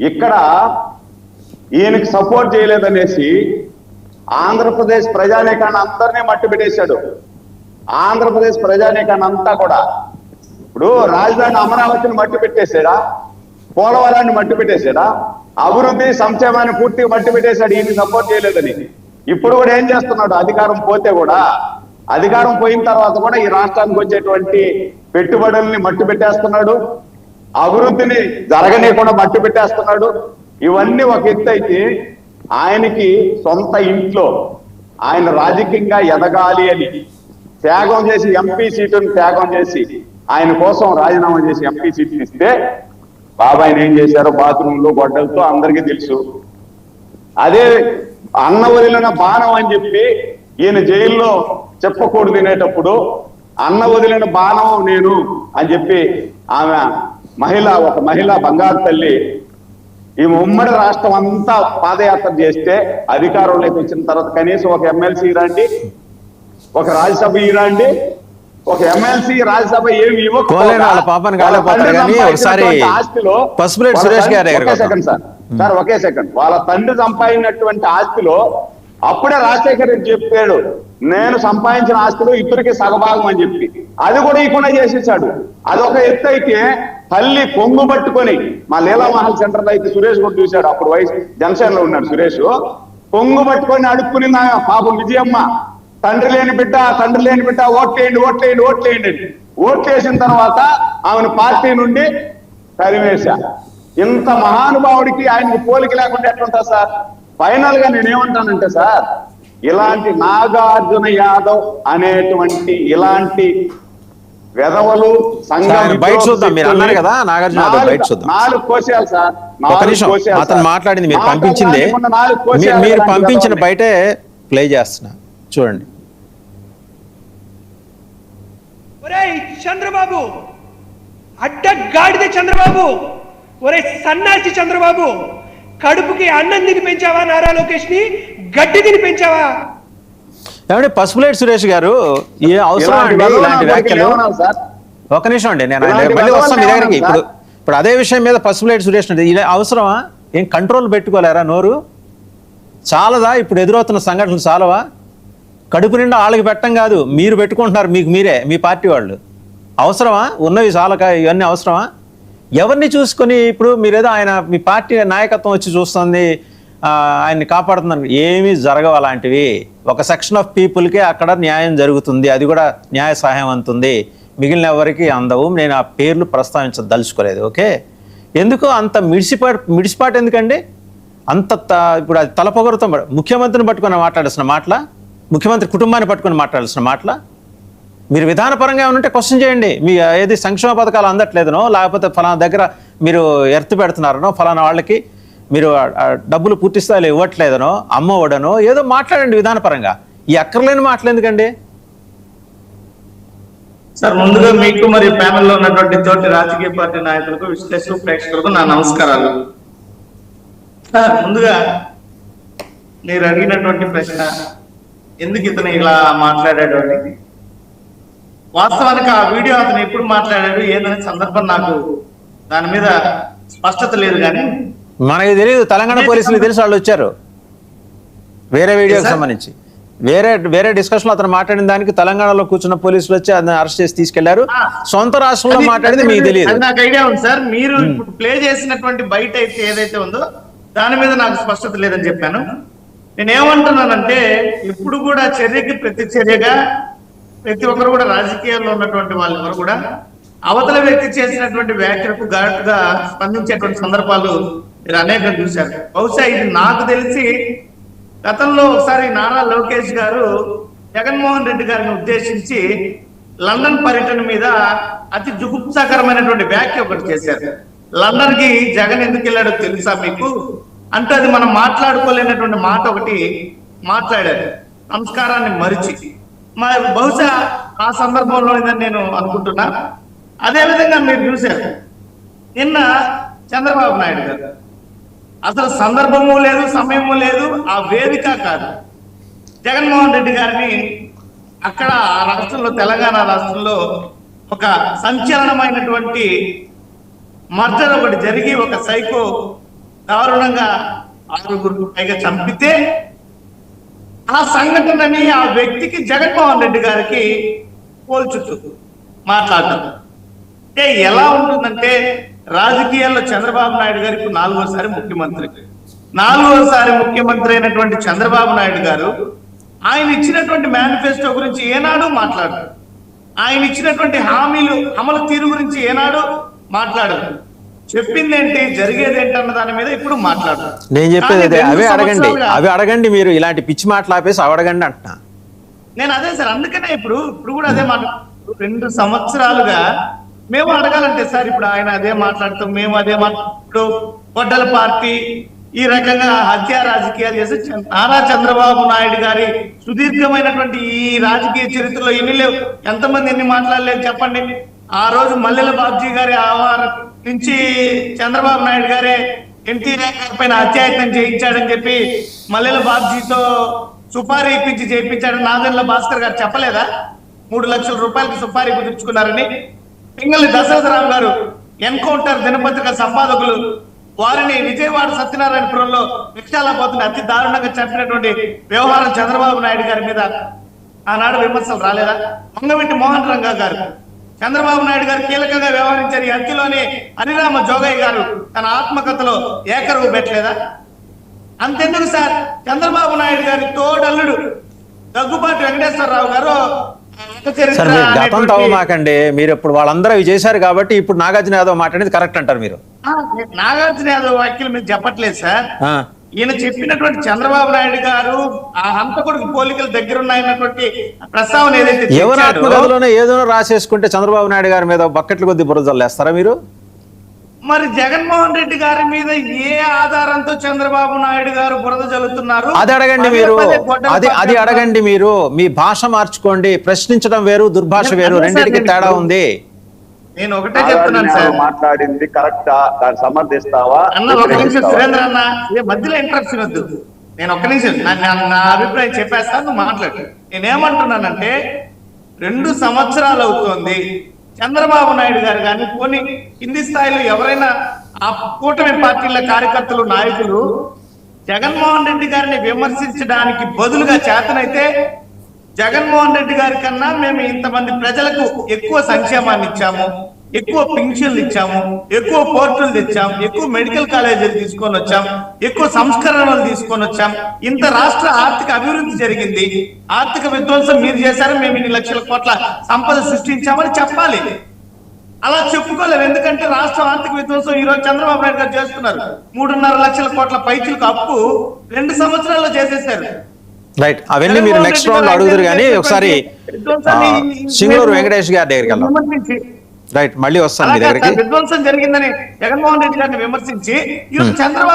ఇక్కడ ఈయనకి సపోర్ట్ చేయలేదనేసి ఆంధ్రప్రదేశ్ ప్రజానీకాన్ని అందరినీ మట్టి పెట్టేశాడు. ఆంధ్రప్రదేశ్ ప్రజానీకాన్ని అంతా కూడా ఇప్పుడు రాజధాని అమరావతిని మట్టి పెట్టేశాడా, పోలవరాన్ని మట్టి పెట్టేశాడా, అభివృద్ధి సంక్షేమాన్ని పూర్తిగా మట్టి పెట్టేశాడు ఈయన సపోర్ట్ చేయలేదని. ఇప్పుడు కూడా ఏం చేస్తున్నాడు, అధికారం పోతే కూడా, అధికారం పోయిన తర్వాత కూడా ఈ రాష్ట్రానికి వచ్చేటువంటి పెట్టుబడుల్ని మట్టి పెట్టేస్తున్నాడు, అభివృద్ధిని జరగనీయకుండా మట్టి పెట్టేస్తున్నాడు. ఇవన్నీ ఒక ఎత్తు అయితే, ఆయనకి సొంత ఇంట్లో ఆయన రాజకీయంగా ఎదగాలి అని త్యాగం చేసి ఎంపీ సీటును త్యాగం చేసి ఆయన కోసం రాజీనామా చేసి ఎంపీ సీట్లు ఇస్తే బాబాయిని ఏం చేశారో బాత్రూంలో గొడ్డలతో అందరికీ తెలుసు. అదే అన్న వదిలిన బాణం అని చెప్పి ఈయన జైల్లో చెప్పకూడదు తినేటప్పుడు అన్న వదిలిన బాణం నేను అని చెప్పి ఆమె ఒక మహిళ బంగారు తల్లి ఈ ఉమ్మడి రాష్ట్రం అంతా పాదయాత్ర చేస్తే అధికారంలోకి వచ్చిన తర్వాత కనీసం ఒక ఎమ్మెల్సీ రండి, ఒక రాజ్యసభ ఇరండి, ఒక ఎమ్మెల్సీ రాజ్యసభ ఏమి ఇవ్వకపోతే ఒకే సెకండ్ వాళ్ళ తండ్రి సంపాదించినటువంటి ఆస్తిలో అప్పుడే రాజశేఖర్ రెడ్డి చెప్పాడు, నేను సంపాదించిన ఆస్తిలో ఇద్దరికి సగభాగం అని చెప్పి అది కూడా ఇకుండా చేసేసాడు. అదొక ఎత్తు అయితే తల్లి కొంగు పట్టుకొని మా లీలామహల్ సెంటర్ లో అయితే సురేష్ కూడా చూశాడు, అప్పుడు జనసేనలో ఉన్నాడు సురేష్, కొంగు పట్టుకొని అడుక్కుని పాపం విజయమ్మ తండ్రి లేని బిడ్డ ఓట్లేయండి ఓట్లేసిన తర్వాత ఆమెను పార్టీ నుండి తరిమేశా. ఇంత మహానుభావుడికి ఆయనకి పోలిక లేకుండా ఎట్లుంటా సార్? ఫైనల్ గా నేనేమంటానంటే సార్, ఇలాంటి నాగార్జున యాదవ్ అనేటువంటి ఇలాంటి వెధవలు నాలుగు కోసేయాలి సార్. అతను మాట్లాడింది మీరు పంపించింది, మీరు పంపించిన బయటే ప్లే చేస్తున్నా చూడండి. చంద్రబాబు అడ్డగాడిద చంద్రబాబు, ఒరే సన్నాసి చంద్రబాబు, కడుపుకి అన్నం తిని పెంచావా నారా లోకేష్ ని, గడ్డి తిని పెంచావా? ఏమంటే పసుపులేటి సురేష్ గారు, ఏ అవసరం అండి ఇలాంటి వ్యాఖ్యలు? ఒక నిమిషం అండి, నేను మళ్ళీ వస్తాను మీ దగ్గరికి. ఇప్పుడు అదే విషయం మీద పసుపులేటి సురేష్ అంటే ఇలా అవసరమా? ఏం కంట్రోల్ పెట్టుకోలేరా నోరు? చాలదా? ఇప్పుడు ఎదురవుతున్న సంఘటనలు చాలవా? కడుపు నిండా వాళ్ళకి పెట్టడం కాదు, మీరు పెట్టుకుంటున్నారు మీకు మీరే, మీ పార్టీ వాళ్ళు. అవసరమా? ఉన్నవి చాలక ఇవన్నీ అవసరమా? ఎవరిని చూసుకొని ఇప్పుడు మీరేదో ఆయన మీ పార్టీ నాయకత్వం వచ్చి చూస్తుంది, ఆయన్ని కాపాడుతున్నారు, ఏమీ జరగవు అలాంటివి. ఒక సెక్షన్ ఆఫ్ పీపుల్కే అక్కడ న్యాయం జరుగుతుంది, అది కూడా న్యాయ సహాయం అందుతుంది, మిగిలిన ఎవరికి అందవు. నేను ఆ పేర్లు ప్రస్తావించదలుచుకోలేదు. ఓకే, ఎందుకు అంత మిడిసిపాటు ఎందుకండి? అంత ఇప్పుడు అది తలపొగరుతో ముఖ్యమంత్రిని పట్టుకొని మాట్లాడాల్సిన మాటల, ముఖ్యమంత్రి కుటుంబాన్ని పట్టుకొని మాట్లాడాల్సిన మాటల. మీరు విధానపరంగా ఏమంటే క్వశ్చన్ చేయండి. మీ ఏది సంక్షేమ పథకాలు అందట్లేదనో, లేకపోతే ఫలానా దగ్గర మీరు ఎర్త్ పెడుతున్నారనో, ఫలానా వాళ్ళకి మీరు డబ్బులు పూర్తి స్థాయిలో ఇవ్వట్లేదనో, అమ్మఒడనో ఏదో మాట్లాడండి విధానపరంగా. ఈ అక్కర్లేని మాటలు ఎందుకండి? సార్, ముందుగా మీకు మరి ప్యానెల్లో ఉన్నటువంటి తోటి రాజకీయ పార్టీ నాయకులకు, విశ్లేషకులకు, ప్రేక్షకులకు నా నమస్కారాలు. ముందుగా మీరు అడిగినటువంటి ప్రశ్న, ఎందుకు ఇతను ఇలా మాట్లాడాడు అని. వాస్తవానికి ఆ వీడియో అతను ఎప్పుడు మాట్లాడాడు ఏదనే సందర్భం నాకు దాని మీద స్పష్టత లేదు. కానీ మనకి తెలియదు, తెలంగాణ పోలీసులు తెలిసి వాళ్ళు వచ్చారు వేరే వీడియోకి సంబంధించి. వేరే డిస్కషన్ లో అతను మాట్లాడిన దానికి తెలంగాణలో కూర్చున్న పోలీసులు వచ్చి అతను అరెస్ట్ చేసి తీసుకెళ్లారు. సొంత రాష్ట్రంలో మాట్లాడింది మీకు తెలియదు. నాకు ఐడియా ఉంది సార్. మీరు ఇప్పుడు ప్లే చేసినటువంటి బయట అయితే ఏదైతే ఉందో దాని మీద నాకు స్పష్టత లేదని చెప్పాను. నేనేమంటున్నానంటే, ఇప్పుడు కూడా చర్యకి ప్రతి చర్యగా ప్రతి ఒక్కరు కూడా రాజకీయాల్లో ఉన్నటువంటి వాళ్ళు ఎవరు కూడా అవతల వ్యక్తి చేసినటువంటి వ్యాఖ్యలకు ఘాటుగా స్పందించేటువంటి సందర్భాలు మీరు అనేకం చూశారు. బహుశా ఇది నాకు తెలిసి గతంలో ఒకసారి నారా లోకేష్ గారు జగన్మోహన్ రెడ్డి గారిని ఉద్దేశించి లండన్ పర్యటన మీద అతి జుగుప్సాకరమైనటువంటి వ్యాఖ్య ఒకటి చేశారు. లండన్ కి జగన్ ఎందుకు వెళ్ళాడో తెలుసా మీకు అంటే, అది మనం మాట్లాడుకోలేనటువంటి మాట ఒకటి మాట్లాడారు, సంస్కారాన్ని మరిచి. బహుశా ఆ సందర్భంలో ఇదని నేను అనుకుంటున్నా. అదేవిధంగా మీరు చూశారు నిన్న చంద్రబాబు నాయుడు గారు, అసలు సందర్భము లేదు, సమయము లేదు, ఆ వేదిక కాదు, జగన్మోహన్ రెడ్డి గారిని అక్కడ ఆ రాష్ట్రంలో, తెలంగాణ రాష్ట్రంలో ఒక సంచలనమైనటువంటి మర్డర్ ఒకటి జరిగి ఒక సైకో దారుణంగా 6 పైగా చంపితే ఆ సంఘటనని ఆ వ్యక్తికి జగన్మోహన్ రెడ్డి గారికి పోల్చుతూ మాట్లాడటం అంటే ఎలా ఉంటుందంటే, రాజకీయాల్లో చంద్రబాబు నాయుడు గారు ఇప్పుడు 4వసారి ముఖ్యమంత్రి. 4వసారి ముఖ్యమంత్రి అయినటువంటి చంద్రబాబు నాయుడు గారు ఆయన ఇచ్చినటువంటి మేనిఫెస్టో గురించి ఏనాడు మాట్లాడారు. ఆయన ఇచ్చినటువంటి హామీలు అమలు తీరు గురించి ఏనాడు మాట్లాడారు. చెప్పిందేంటి, జరిగేదేంటి అన్న దాని మీద ఇప్పుడు మాట్లాడారు. నేను చెప్పేది అదే, అవి అడగండి మీరు, ఇలాంటి పిచ్చి మాటలు ఆపేసి అవి అడగండి అంటున్నా. నేను అదే సార్, అందుకనే ఇప్పుడు కూడా అదే మాట్లాడుతున్నాను. 2 సంవత్సరాలుగా మేము అడగాలంటే సార్, ఇప్పుడు ఆయన అదే మాట్లాడుతాం, మేము అదే ఇప్పుడు గొడ్డల పార్టీ ఈ రకంగా హత్య రాజకీయాలు చేసి నారా చంద్రబాబు నాయుడు గారి సుదీర్ఘమైనటువంటి ఈ రాజకీయ చరిత్రలో ఎన్ని లేవు, ఎంతమంది ఎన్ని మాట్లాడలేదు చెప్పండి. ఆ రోజు మల్లెల బాబ్జీ గారి ఆవారం నుంచి చంద్రబాబు నాయుడు గారే ఎన్టీఆర్ గారి పైన హత్యాయత్నం చేయించాడని చెప్పి మల్లెల బాబ్జీతో సుపారీ ఇప్పించి చేయించాడని నాదెండ్ల భాస్కర్ గారు చెప్పలేదా? 3 లక్షల రూపాయలకి సుపారీ కుదుర్చుకున్నారని. పింగళి దశరథరావు గారు ఎన్కౌంటర్ దినపత్రిక సంపాదకులు వారిని విజయవాడ సత్యనారాయణపురంలో రిక్షాలా పోతున్న అతి దారుణంగా చంపినటువంటి వ్యవహారం చంద్రబాబు నాయుడు గారి మీద ఆనాడు విమర్శలు రాలేదా? మంగవెట్టి మోహన్ రంగా గారు చంద్రబాబు నాయుడు గారు కీలకంగా వ్యవహరించారు. ఈ హత్యలోనే హరిరామ జోగయ్య గారు తన ఆత్మకథలో ఏకరువు పెట్టలేదా? అంతెందుకు సార్, చంద్రబాబు నాయుడు గారి తోడల్లుడు దగ్గుబాటి వెంకటేశ్వరరావు గారు సార్ మీరు గతం తవ్వమాకండి, మీరు ఇప్పుడు వాళ్ళందరూ అవి చేశారు కాబట్టి ఇప్పుడు నాగార్జున యాదవ్ మాట్లాడేది కరెక్ట్ అంటారు మీరు. నాగార్జున యాదవ్ వ్యాఖ్యలు మీరు చెప్పట్లేదు సార్. ఈయన చెప్పినటువంటి చంద్రబాబు నాయుడు గారు ఆ హంతకుడికి పోలికలు దగ్గర ఉన్నాయన్నటువంటి ప్రస్తావన ఏదైతే ఎవరి ఆత్మకథలోనే ఏదో రాసేసుకుంటే చంద్రబాబు నాయుడు గారి మీద బకెట్ల కొద్ది బురదలేస్తారా మీరు? మరి జగన్మోహన్ రెడ్డి గారి మీద ఏ ఆధారంతో చంద్రబాబు నాయుడు గారు బురద జల్లుతున్నారు? అది అడగండి మీరు, అది అడగండి మీరు. మీ భాష మార్చుకోండి. ప్రశ్నించడం వేరు, దుర్భాష వేరు, రెండింటికి తేడా ఉంది. నేను ఒకటే చెప్తున్నాను సార్, మాట్లాడింది కరెక్టా, దాన్ని సమర్థిస్తావా? అన్న ఒక నిమిషం సురేంద్ర అన్న, మధ్యలో ఇంటరప్షన్ వద్దు. నేను ఒక్క నిమిషం నా అభిప్రాయం చెప్పేస్తాను, నువ్వు మాట్లాడు. నేనేమంటున్నానంటే 2 సంవత్సరాలు అవుతోంది. చంద్రబాబు నాయుడు గారు కానీ పోనీ కింది స్థాయిలో ఎవరైనా ఆ కూటమి పార్టీల కార్యకర్తలు నాయకులు జగన్మోహన్ రెడ్డి గారిని విమర్శించడానికి బదులుగా చేతనైతే జగన్మోహన్ రెడ్డి గారి కన్నా మేము ఇంతమంది ప్రజలకు ఎక్కువ సంక్షేమాన్ని ఇచ్చాము, ఎక్కువ పింఛన్లు ఇచ్చాము, ఎక్కువ పోర్టులు తెచ్చాం, ఎక్కువ మెడికల్ కాలేజీలు తీసుకొని వచ్చాం, ఎక్కువ సంస్కరణలు తీసుకొని వచ్చాం, ఇంత రాష్ట్ర ఆర్థిక అభివృద్ధి జరిగింది, ఆర్థిక విధ్వంసం మీరు చేశారు, మేము 2 లక్షల కోట్ల సంపద సృష్టించామని చెప్పాలి. అలా చెప్పుకోలేరు. ఎందుకంటే రాష్ట్ర ఆర్థిక విధ్వంసం ఈ రోజు చంద్రబాబు నాయుడు గారు చేస్తున్నారు. 3.5 లక్షల కోట్ల పైచులకు అప్పు 2 సంవత్సరాల్లో చేసేశారు. రైట్, అవన్నీ మీరు నెక్స్ట్ రౌండ్ అడుగుతారు. కానీ ఒకసారి సింగూరు వెంకటేష్ గారి దగ్గరికి వెళ్దాం. రైట్, మళ్ళీ వస్తాను మీ దగ్గరికి. విధ్వంసం జరిగిందని జగన్మోహన్ రెడ్డి గారిని విమర్శించి చంద్రబాబు